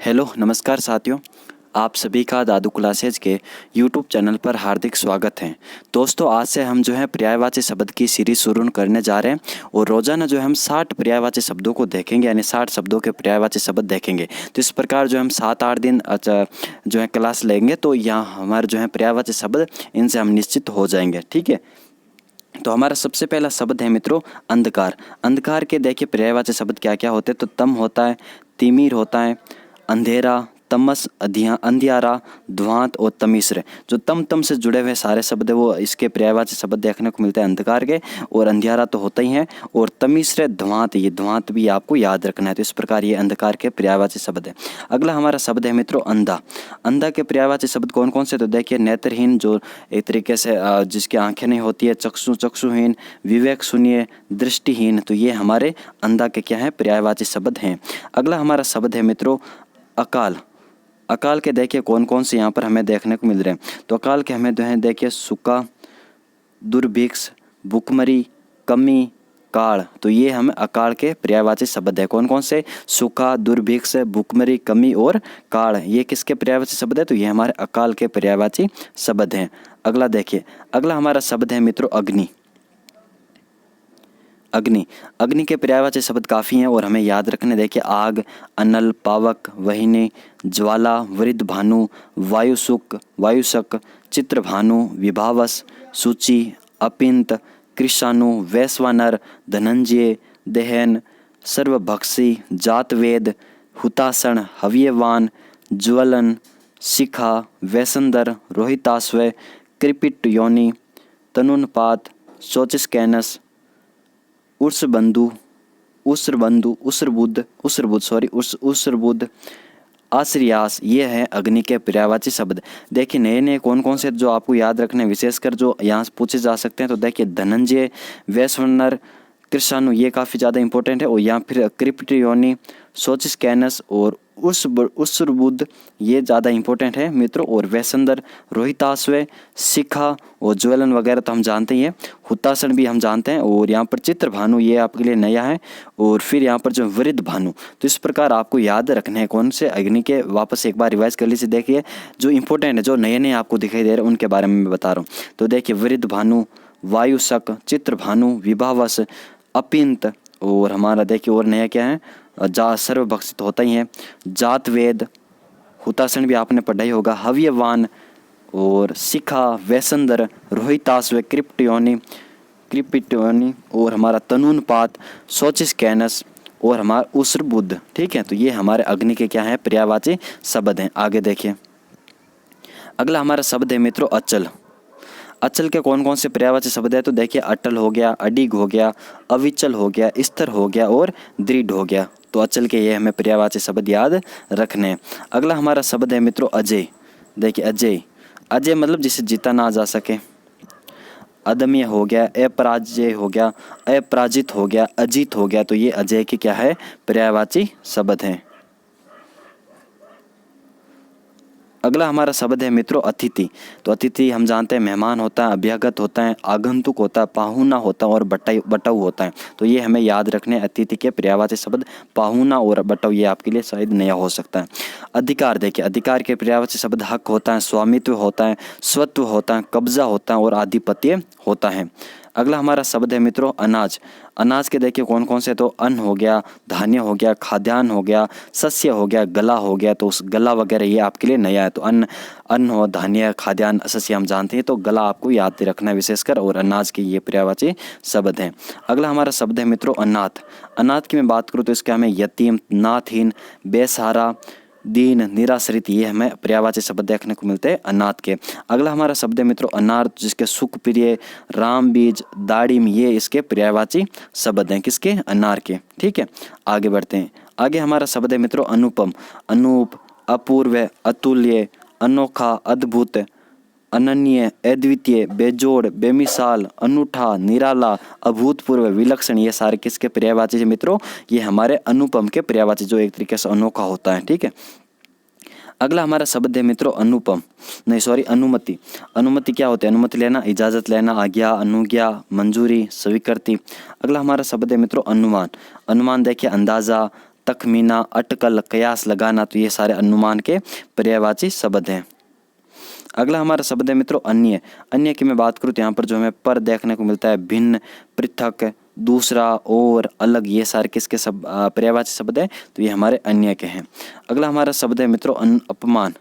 Hello नमस्कार साथियों, आप सभी का दादू क्लासेज के यूट्यूब चैनल पर हार्दिक स्वागत है। दोस्तों आज से हम जो है पर्यायवाची शब्द की सीरीज शुरू करने जा रहे हैं और रोज़ाना जो है हम 60 पर्यायवाची शब्दों को देखेंगे, यानी 60 शब्दों के पर्यायवाची शब्द देखेंगे। तो इस प्रकार जो हम 7-8 दिन जो है क्लास लेंगे तो यहाँ हमारे जो है पर्यायवाची शब्द इनसे हम निश्चित हो जाएंगे। ठीक है, तो हमारा सबसे पहला शब्द है मित्रों अंधकार। अंधकार के देखिए पर्यायवाची शब्द क्या क्या होते हैं। तो तम होता है, तिमिर होता है, अंधेरा, तमस, अंधियारा, ध्वांत और तमिश्र। जो तम से जुड़े हुए सारे शब्द है वो इसके पर्यायवाची शब्द देखने को मिलते हैं अंधकार के। और अंधियारा तो होता ही है, और तमिश्र, ध्वांत, ये ध्वांत भी आपको याद रखना है। तो इस प्रकार ये अंधकार के पर्यायवाची शब्द है। अगला हमारा शब्द है मित्रों अंधा। अंधा के पर्यायवाची शब्द कौन कौन से? तो देखिए नेत्रहीन, जो एक तरीके से जिसकी आंखें नहीं होती है, चक्षुहीन, विवेक शून्य, दृष्टिहीन। तो ये हमारे अंधा के क्या है? पर्यायवाची शब्द हैं। अगला हमारा शब्द है मित्रों अकाल। अकाल के देखिए कौन कौन से यहाँ पर हमें देखने को मिल रहे हैं। तो अकाल के हमें जो है देखिए सूखा, दुर्भिक्ष, भूखमरी, कमी, काल। तो ये हमें अकाल के पर्यायवाची शब्द है। कौन कौन से? सूखा, दुर्भिक्ष, भूखमरी, कमी और काल। ये किसके पर्यायवाची शब्द है? तो ये हमारे अकाल के पर्यायवाची शब्द हैं। अगला देखिए, अगला हमारा शब्द है मित्रों अग्नि। अग्नि, अग्नि के पर्यायवाची शब्द काफ़ी हैं और हमें याद रखने। देखिए आग, अनल, पावक, वहिनी, ज्वाला, वृद्ध भानु, वायुशक, चित्रभानु, विभावस, सूची, अपिंत, कृषाणु, वैश्वानर, धनंजय, दहन, सर्वभक्षी, जातवेद, हुतासन, हव्यवान, ज्वलन, शिखा, वैसंदर, रोहिताश्व, कृपिट योनि, तनुनपात, शोचिस्कैनस, उसरबुद्ध, आश्रियास। ये है अग्नि के पर्यायवाची शब्द। देखिए नए नए कौन कौन से जो आपको याद रखने, विशेषकर जो यहाँ से पूछे जा सकते हैं। तो देखिए धनंजय, वैश्वानर, कृषाणु, ये काफ़ी ज़्यादा इंपॉर्टेंट है। और यहाँ फिर क्रिप्टियोनी, सोचिस्कैनस और उसरबुद्ध, ये ज़्यादा इंपॉर्टेंट है मित्रों। और वैसंदर, रोहिताश्व, शिखा और ज्वलन वगैरह तो हम जानते ही हैं। हुतासन भी हम जानते हैं। और यहाँ पर चित्रभानु, ये आपके लिए नया है। और फिर यहाँ पर जो वृद्ध भानु। तो इस प्रकार आपको याद रखने हैं कौन से अग्नि के। वापस एक बार रिवाइज कर लीजिए। देखिए जो इंपॉर्टेंट है, जो नए नए आपको दिखाई दे रहे हैं, उनके बारे में मैं बता रहा हूँ। तो देखिए वृद्ध भानु, वायुशक, चित्रभानु, विभावस, अपिंत, और हमारा देखिए और नया क्या है, सर्वभक्षित होता ही है, जातवेद, हुतासन भी आपने पढ़ा ही होगा, हव्यवान और शिखा, वैसंदर, रोहिताश्व, क्रिपिटोनी और हमारा तनुनपात, शोचिस्कैनस और हमारा उसरबुद्ध। ठीक है, तो ये हमारे अग्नि के क्या है? पर्यायवाची शब्द हैं। आगे देखिए, अगला हमारा शब्द है मित्रों अचल। अचल के कौन कौन से पर्यायवाची शब्द है? तो देखिए अटल हो गया, अडिग हो गया, अविचल हो गया, स्थिर हो गया और दृढ़ हो गया। तो अचल के ये हमें पर्यायवाची शब्द याद रखने हैं। अगला हमारा शब्द है मित्रों अजय। देखिए अजय, अजय मतलब जिसे जीता ना जा सके। अदम्य हो गया, अपराजय हो गया, अपराजित हो गया, अजीत हो गया। तो ये अजय के क्या है? पर्यायवाची शब्द हैं। अगला हमारा शब्द है मित्रों अतिथि। तो अतिथि हम जानते हैं मेहमान होता है, अभ्यागत होता है, आगंतुक होता है, पाहुना होता है और बटाऊ होता है। तो ये हमें याद रखने। अतिथि के पर्यायवाची शब्द पाहुना और बटाऊ, ये आपके लिए शायद नया हो सकता है। अधिकार, देखिए अधिकार के पर्यायवाची शब्द हक होता है, स्वामित्व होता है, स्वत्व होता है, कब्जा होता है और आधिपत्य होता है। अगला हमारा शब्द है मित्रों अनाज। अनाज के देखिए कौन कौन से? तो अन्न हो गया, धान्य हो गया, खाद्यान्न हो गया, शस्य हो गया, गला हो गया। तो उस गला वगैरह ये आपके लिए नया है। तो अन्न हो, धान्य, खाद्यान्न, शस्य हम जानते हैं। तो गला आपको याद रखना है विशेषकर। और अनाज के ये पर्यायवाची शब्द हैं। अगला हमारा शब्द है मित्रों अनाथ। अनाथ की मैं बात करूँ तो इसका हमें यतीम, नाथहीन, बेसहारा, दीन, निराश्रित, ये हमें पर्यायवाची शब्द देखने को मिलते हैं अनाथ के। अगला हमारा शब्द है मित्रों अनार, जिसके सुख प्रिय, राम बीज, दाड़िम, ये इसके पर्यायवाची शब्द हैं। किसके? अनार के। ठीक है, आगे बढ़ते हैं। आगे हमारा शब्द है मित्रों अनुपम। अनूप, अपूर्व, अतुल्य, अनोखा, अद्भुत, अनन्य, अद्वितीय, बेजोड़, बेमिसाल, अनूठा, निराला, अभूतपूर्व, विलक्षण, ये सारे किसके पर्यायवाची है मित्रों? ये हमारे अनुपम के पर्यायवाची, जो एक तरीके से अनोखा होता है। ठीक है, अगला हमारा शब्द है मित्रों अनुमति। अनुमति क्या होती है? अनुमति लेना, इजाज़त लेना, आज्ञा, अनुज्ञा, मंजूरी, स्वीकृति। अगला हमारा शब्द है मित्रों अनुमान। अनुमान देखिए अंदाज़ा, तखमीना, अटकल, कयास लगाना, तो ये सारे अनुमान के पर्यायवाची शब्द हैं। अगला हमारा शब्द है मित्रों अन्य। अन्य की मैं बात करूँ तो यहाँ पर जो हमें पर देखने को मिलता है, भिन्न, पृथक, दूसरा, और, अलग, ये सारे किसके सब पर्यायवाची शब्द हैं, तो ये हमारे अन्य के हैं। अगला हमारा शब्द है मित्रों अपमान।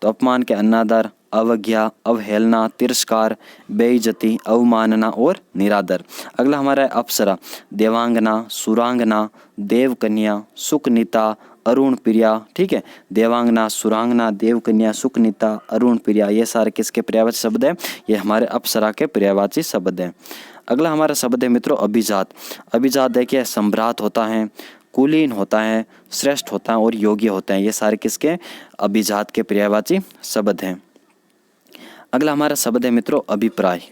तो अपमान के अनादर, अवज्ञा, अवहेलना, तिरस्कार, बेइज्जती, अवमानना और निरादर। अगला हमारा है अप्सरा। देवांगना, सुरांगना, देवकन्या, सुकनीता, अरुण प्रिया। ठीक है, देवांगना, सुरांगना, देवकन्या, सुकनीता, अरुण प्रिया, ये सारे किसके पर्यायवाची शब्द हैं, ये हमारे अप्सरा के पर्यायवाची शब्द हैं। अगला हमारा शब्द है मित्रों अभिजात। अभिजात देखिए सम्राट होता है, कुलीन होता है, श्रेष्ठ होता है और योग्य होता है, ये सारे किसके अभिजात के पर्यायवाची शब्द हैं। अगला हमारा शब्द है मित्रों अभिप्राय।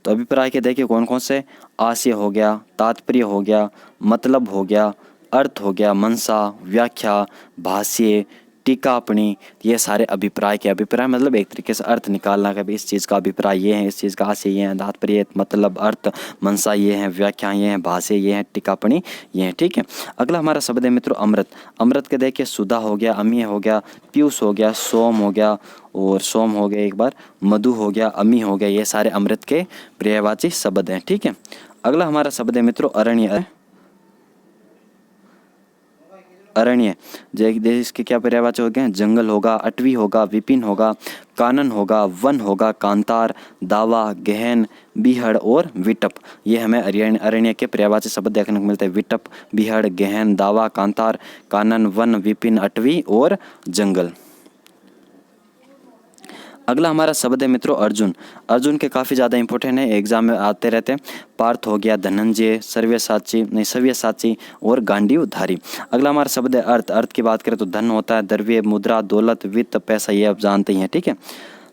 तो अभिप्राय के देखिए कौन कौन से, आशय हो गया, तात्पर्य हो गया, मतलब हो गया, अर्थ हो गया, मंशा, व्याख्या, भाष्य, टीकापणी, ये सारे अभिप्राय के। अभिप्राय मतलब एक तरीके से अर्थ निकालना कि इस चीज़ का अभिप्राय ये है, इस चीज़ का आशय ये है, तात्पर्य, मतलब, अर्थ, मंशा ये है, व्याख्या ये है, भाष्य ये है, टीकापणी ये है। ठीक है, अगला हमारा शब्द है मित्रों अमृत। अमृत के देखिए सुधा हो गया, अमीय हो गया, पीयूष हो गया, सोम हो गया, और सोम हो गया एक बार, मधु हो गया, अमी हो गया, ये सारे अमृत के पर्यायवाची शब्द हैं। ठीक है, अगला हमारा शब्द है मित्रों अरण्य। अरण्य इसके क्या पर्यायवाची हो गए, जंगल होगा, अटवी होगा, विपिन होगा, कानन होगा, वन होगा, कांतार, दावा, गहन, बीहड़ और विटप, ये हमें अरण्य के पर्यायवाची शब्द देखने को मिलते हैं। विटप, बीहड़, गहन, दावा, कांतार, कानन, वन, विपिन, अटवी और जंगल। अगला हमारा शब्द है मित्रों अर्जुन। अर्जुन के काफ़ी ज़्यादा इंपॉर्टेंट है, एग्जाम में आते रहते हैं। पार्थ हो गया, धनंजय, सव्यसाची और गांडीवधारी। अगला हमारा शब्द है अर्थ। अर्थ की बात करें तो धन होता है, द्रव्य, मुद्रा, दौलत, वित्त, पैसा, ये आप जानते ही हैं। ठीक है,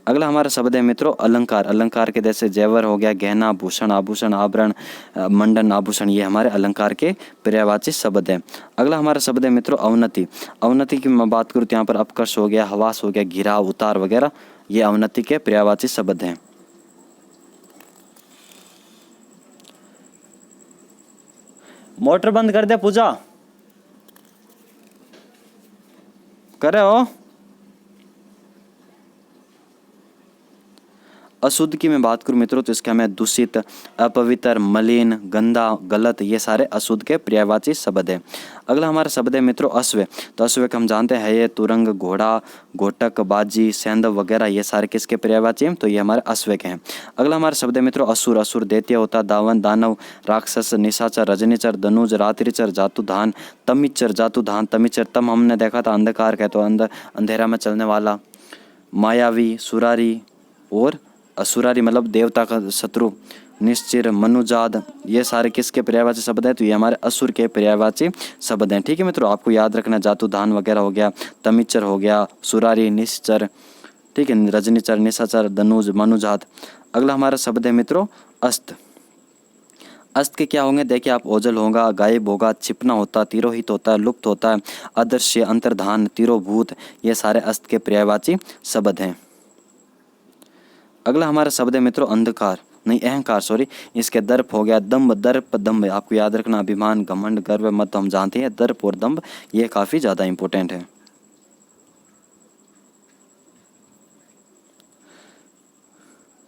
अगला हमारा शब्द है मित्रों अलंकार। अलंकार के जैसे जेवर हो गया, गहना, भूषण, आभूषण, आभरण, मंडन, आभूषण, ये हमारे अलंकार के पर्यायवाची शब्द हैं। अगला हमारा शब्द है मित्रों अवनति। अवनति की मैं बात करूँ तो यहाँ पर अपकर्ष हो गया, हवास हो गया, घिराव, उतार वगैरह, ये अवनति के पर्यायवाची शब्द हैं। मोटर बंद कर दे पूजा, करे हो। अशुद्ध की मैं बात करूं मित्रों तो इसके हमें दूषित, अपवित्र, मलिन, गंदा, गलत, ये सारे अशुद्ध के पर्यायवाची शब्द हैं। अगला हमारा शब्द है मित्रों अश्व। तो अश्व के हम जानते हैं ये तुरंग, घोड़ा, घोटक, बाजी, सैंधव वगैरह, ये सारे किसके पर्यायवाची हैं, तो ये हमारे अश्व के हैं। अगला हमारा शब्द है मित्रों असुर। असुर दैत्य होता, दावन, दानव, राक्षस, निशाचर, रजनीचर, धनुज, रात्रिचर, जातुधान, तमिचर, जातुधान, तमिचर, तम हमने देखा था अंधकार का, तो अंधेरा में चलने वाला, मायावी, सुरारी और असुरारी मतलब देवता का शत्रु, निश्चिर, मनुजाद, ये सारे किसके पर्यायवाची शब्द हैं, तो ये हमारे असुर के पर्यायवाची शब्द हैं। ठीक है मित्रों, आपको याद रखना जातुधान वगैरह हो गया, तमिचर हो गया, सुरारी, निश्चर, ठीक है, रजनीचर, निशाचर, धनुज, मनुजात। अगला हमारा शब्द है मित्रों अस्त। अस्त के क्या होंगे, देखिए आप, ओझल होगा, गायब होगा, छिपना होता, तिरोहित होता है, लुप्त होता है, अदृश्य, अंतर्धान, तिरोभूत, ये सारे अस्त के पर्यायवाची शब्द हैं। अगला हमारा शब्द है मित्रों अंधकार, नहीं अहंकार, सॉरी, इसके दर्प हो गया, दम्भ, दर्प, दम्भ, आपको याद रखना, अभिमान, घमंड, गर्व, मत, हम जानते हैं, दर्प और दम्भ ये काफ़ी ज़्यादा इंपॉर्टेंट है।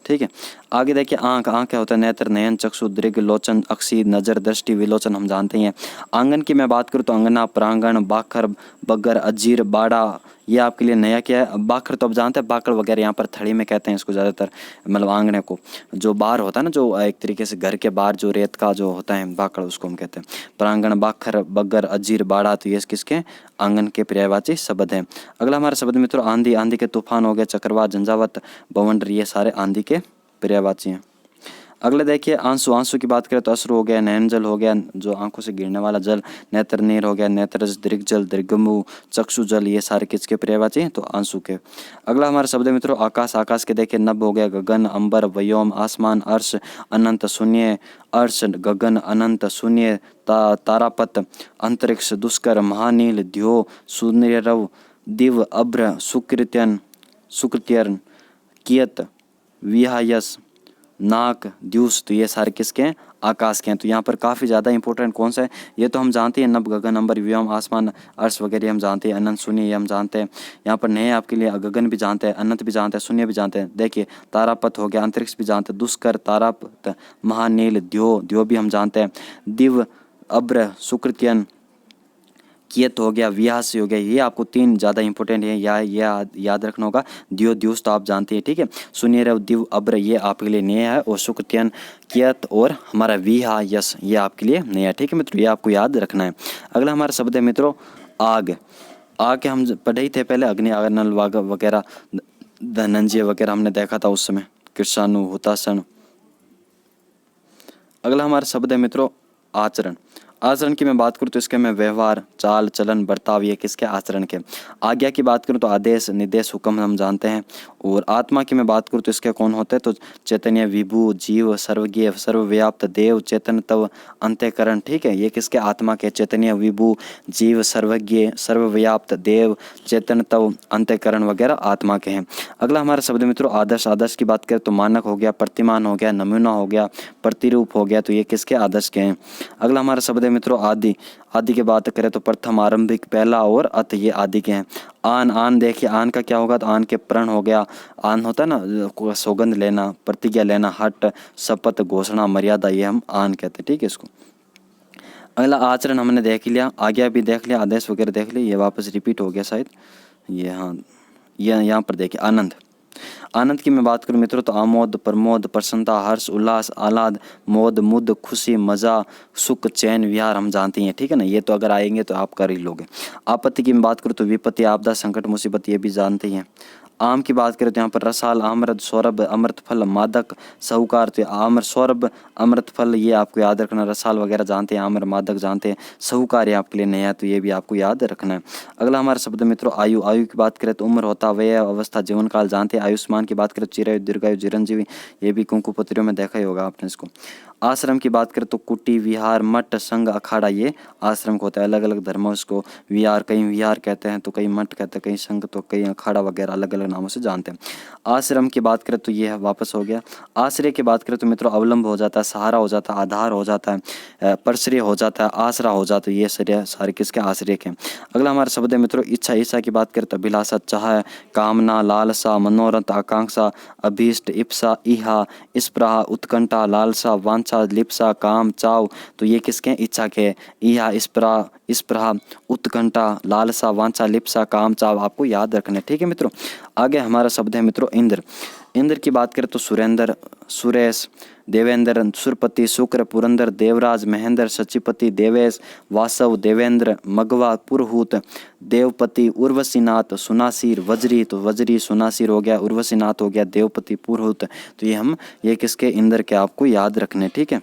ठीक है, आगे देखिए आंख। आंख क्या होता है, नेत्र, नयन, चक्षु, दृग, लोचन, अक्षी, नजर, दृष्टि, विलोचन, हम जानते हैं। आंगन की मैं बात करूँ तो अंगना, प्रांगण, बाखर, बग्गर, अजीर, बाड़ा, ये आपके लिए नया क्या है। बाखर तो आप जानते हैं, बाकड़ वगैरह, यहाँ पर थड़ी में कहते हैं इसको ज़्यादातर, मतलब आंगने को, जो बाहर होता है ना, जो एक तरीके से घर के बाहर जो रेत का जो होता है बाकड़, उसको हम कहते हैं। प्रांगण, बाखर, बग्गर, अजीर, बाड़ा, तो ये किसके आंगन के पर्यायवाची शब्द हैं। अगला हमारा शब्द मित्रों आंधी। आंधी के तूफान हो गए, चक्रवात, झंझावत, बवंडर, ये सारे आंधी के पर्यायवाची हैं। अगले देखिए आंसू। आंसू की बात करें तो अश्रु हो गया, नयन जल हो गया, जो आंखों से गिरने वाला जल, नेत्र नीर हो गया, नेत्रज, दृग्जल, दृगमु, चक्षु जल, ये सारे किसके पर्यायवाची हैं, तो आंसू के। अगला हमारा शब्द है मित्रों आकाश। आकाश के देखिए नभ हो गया, गगन, अंबर, व्योम, आसमान, अर्श, अनंत, शून्य, अर्श, गगन, अनंत, शून्य, तारापत, अंतरिक्ष, दुष्कर, महानील, द्यो, सूर्यरव, दिव, अभ्र, सुकृत्यन, कियत, विहायस, नाक, द्यूस, तो ये सारे किसके हैं? आकाश के हैं। तो यहाँ पर काफ़ी ज़्यादा इंपॉर्टेंट कौन सा है? ये तो हम जानते हैं, नभ, गगन, अंबर, व्योम, आसमान, अर्श वगैरह हम जानते हैं, अनंत, शून्य ये हम जानते हैं। यहाँ पर नए आपके लिए गगन भी जानते हैं, अनंत भी जानते हैं, शून्य भी जानते हैं। देखिए तारापथ हो गया, अंतरिक्ष भी जानते हैं, दुष्कर, तारापथ, महानील, द्यो भी हम जानते हैं, दिव, अब्र, शुक्रत्यन, कियत हो गया, व्यास हो गया। ये आपको 3 ज़्यादा इंपॉर्टेंट है, याद रखना होगा। द्यो, द्यूस तो आप जानते हैं, ठीक है। शून्य, दिव, अब्र ये आपके लिए नया है, और शुक्रत्यन, कियत और हमारा विहा, यस ये आपके लिए नया है, ठीक है मित्रों, ये आपको याद रखना है। अगला हमारा शब्द है मित्रों आग। आग के हम पढ़े ही थे पहले, अग्नि, नल वगैरह, धनंजय वगैरह हमने देखा था उस समय, कृषाणु, हुतासन। अगला हमारा शब्द है मित्रों आचरण। आचरण की मैं बात करूँ तो इसके में व्यवहार, चाल, चलन, बर्ताव ये किसके? आचरण के। आज्ञा की बात करूँ तो आदेश, निर्देश, हुक्म हम जानते हैं। और आत्मा की मैं बात करूँ तो इसके कौन होते हैं? तो चैतन्य, विभु, जीव, सर्वज्ञ, सर्वव्याप्त, देव, चेतन, तव, अंतःकरण, ठीक है। ये किसके? आत्मा के। चैतन्य, विभु, जीव, सर्वज्ञ, सर्वव्याप्त, देव, चेतन, तव, अंतःकरण वगैरह आत्मा के हैं। अगला हमारा शब्द मित्रों आदर्श। आदर्श की बात करें तो मानक हो गया, प्रतिमान हो गया, नमूना हो गया, प्रतिरूप हो गया, तो ये किसके? आदर्श के हैं। अगला हमारा शब्द है मित्रों आदि। आदि की बात करें तो प्रथम, आरंभिक, पहला और अत ये आदि के हैं। आन, आन देखिए आन का क्या होगा? तो आन के प्रण हो गया। आन होता है ना सौगंध लेना, प्रतिज्ञा लेना, हट, शपथ, घोषणा, मर्यादा, ये हम आन कहते हैं, ठीक है इसको। अगला आचरण हमने देख लिया, आज्ञा भी देख लिया, आदेश वगैरह देख लिया, ये वापस रिपीट हो गया शायद ये। हाँ यहाँ पर देखिए आनंद। आनंद की मैं बात करूं मित्रों तो आमोद, प्रमोद, प्रसन्नता, हर्ष, उल्लास, आह्लाद, मोद, मुद, खुशी, मजा, सुख, चैन, विहार हम जानते हैं, ठीक है ना। ये तो अगर आएंगे तो आप कर ही लोगे। आपत्ति की मैं बात करूं तो विपत्ति, आपदा, संकट, मुसीबत ये भी जानते हैं। आम की बात करें तो यहाँ पर रसाल, आम्रद, सौरभ, अमृत फल, मादक, साहूकार, तो आम्र, सौरभ, अमृत फल ये आपको याद रखना। रसाल वगैरह जानते हैं, आम्र, मादक जानते हैं, साहूकार ये आपके लिए नया है, तो ये भी आपको याद रखना है। अगला हमारा शब्द मित्रों आयु। आयु की बात करें तो उम्र होता, वय, अवस्था, जीवन काल जानते हैं। आयुष्मान की बात करें तो चिरायु, दीर्घायु, चिरंजीवी, ये भी कुंकु पत्रियों में देखा ही होगा आपने इसको। आश्रम की बात करें तो कुटी, विहार, मठ, संघ, अखाड़ा ये आश्रम को होता है। अलग अलग धर्मों इसको विहार, कहीं विहार कहते हैं तो कहीं मठ कहते हैं, कहीं संघ तो कहीं अखाड़ा वगैरह अलग अलग नामों से जानते हैं। आश्रम की बात करें तो ये वापस हो गया। आश्रय की बात करें तो मित्रों अवलंब हो जाता है, सहारा हो जाता है, आधार हो जाता है, परश्रय हो जाता है, आसरा हो जाता है, ये सारे किसके? आश्रय के। अगला हमारा शब्द है मित्रों इच्छा। इच्छा की बात करें तो अभिलाषा, चाह, कामना, लालसा, मनोरथ, आकांक्षा, अभीष्ट, इप्सा, इहा, स्पृहा, उत्कंठा, लालसा, वांछा, लिप्सा, काम, चाव, तो ये किसके हैं? इच्छा के। इहा, स्पृहा, उत्कंठा, लालसा, वांछा, लिप्सा, काम, चाव आपको याद रखना है, ठीक है मित्रों। आगे हमारा शब्द है मित्रों इंद्र। इंद्र की बात करें तो सुरेंद्र, सुरेश, देवेंद्र, सुरपति, शुक्र, पुरंदर, देवराज, महेंद्र, सचिपति, देवेश, वासव, देवेंद्र, मगवा, पुरहूत, देवपति, उर्वशीनाथ, सुनासीर, वज्री, तो वज्री सुनासीर हो गया, उर्वशीनाथ हो गया, देवपति, पुरहूत, तो ये किसके? इंद्र के आपको याद रखने, ठीक है।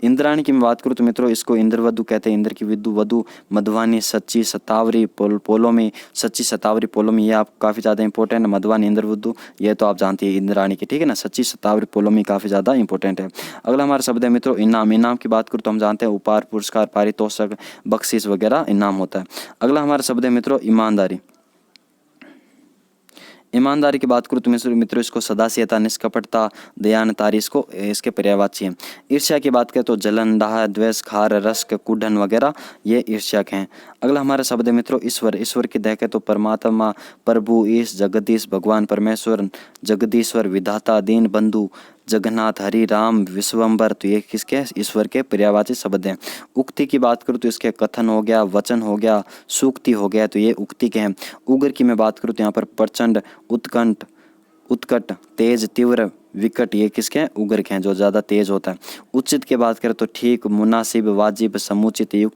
इंद्राणी की मैं बात करूँ तो मित्रों इसको इंद्रवधु कहते हैं। इंद्र की विदु, वधु, मधवानी, सच्ची, सतावरी, पोलोमी, सच्ची, सतावरी, पोलोमी ये आप काफ़ी ज़्यादा इंपॉर्टेंट है। मधवानी, इंद्रवधु ये तो आप जानती है इंद्राणी की, ठीक है ना। सच्ची, सतावरी, पोलोमी काफ़ी ज़्यादा इंपॉर्टेंट है। अगला हमारा शब्द है मित्रों इनाम। इनाम की बात करूँ तो हम जानते हैं उपहार, पुरस्कार, पारितोषिक, बख्शीश वगैरह इनाम होता है। अगला हमारा शब्द है मित्रों ईमानदारी। ईमानदारी की बात करूँ तो मित्रों इसको सदास्यता, निष्कपटता, दयानतारी इसको इसके पर्यायवाची हैं। ईर्ष्या की बात करें तो जलन, दाह, द्वेष, खार, रस्क, कुढ़न वगैरह ये ईर्ष्या के हैं। अगला हमारा शब्द है मित्रों ईश्वर। ईश्वर की देखें तो परमात्मा, प्रभु, ईश, जगदीश, भगवान, परमेश्वर, जगदीश्वर, विधाता, दीन बंधु, जगन्नाथ, हरि, राम, विश्वम्बर, तो ये किसके? ईश्वर के पर्यायवाची शब्द हैं। उक्ति की बात करूँ तो इसके कथन हो गया, वचन हो गया, सूक्ति हो गया, तो ये उक्ति के हैं। उग्र की मैं बात करूँ तो यहाँ पर प्रचंड, उत्कट, तेज, तीव्र, विकट ये किसके हैं? उग्र के हैं, जो ज़्यादा तेज होता है। उचित की बात करें तो ठीक, मुनासिब, वाजिब, समुचित, युक्त